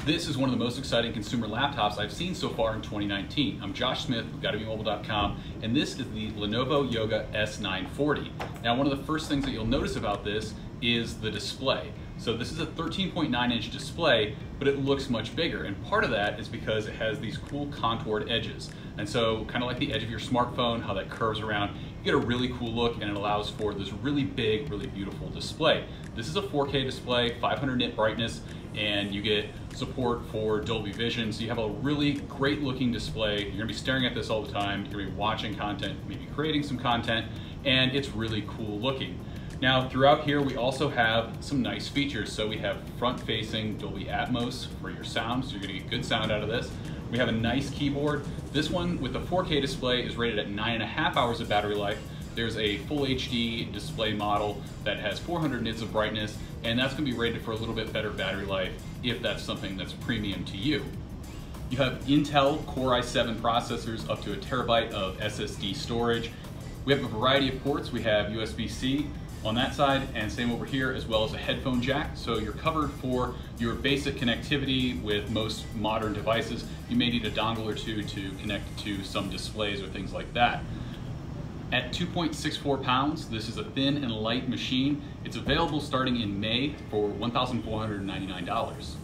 This is one of the most exciting consumer laptops I've seen so far in 2019. I'm Josh Smith with GottaBeMobile.com, and this is the Lenovo YOGA S940. Now, one of the first things that you'll notice about this is the display. So this is a 13.9-inch display, but it looks much bigger, and part of that is because it has these cool contoured edges. And so, kind of like the edge of your smartphone, how that curves around, you get a really cool look, and it allows for this really big, really beautiful display. This is a 4K display, 500 nit brightness, and you get support for Dolby Vision, so you have a really great looking display. You're gonna be staring at this all the time, you're gonna be watching content, maybe creating some content, and it's really cool looking. Now, throughout here, we also have some nice features. So we have front-facing Dolby Atmos for your sound, so you're gonna get good sound out of this. We have a nice keyboard. This one with the 4K display is rated at 9.5 hours of battery life. There's a full HD display model that has 400 nits of brightness, and that's gonna be rated for a little bit better battery life if that's something that's premium to you. You have Intel Core i7 processors, up to a terabyte of SSD storage. We have a variety of ports. We have USB-C on that side, and same over here, as well as a headphone jack. So you're covered for your basic connectivity with most modern devices. You may need a dongle or two to connect to some displays or things like that. At 2.64 pounds, this is a thin and light machine. It's available starting in May for $1,499.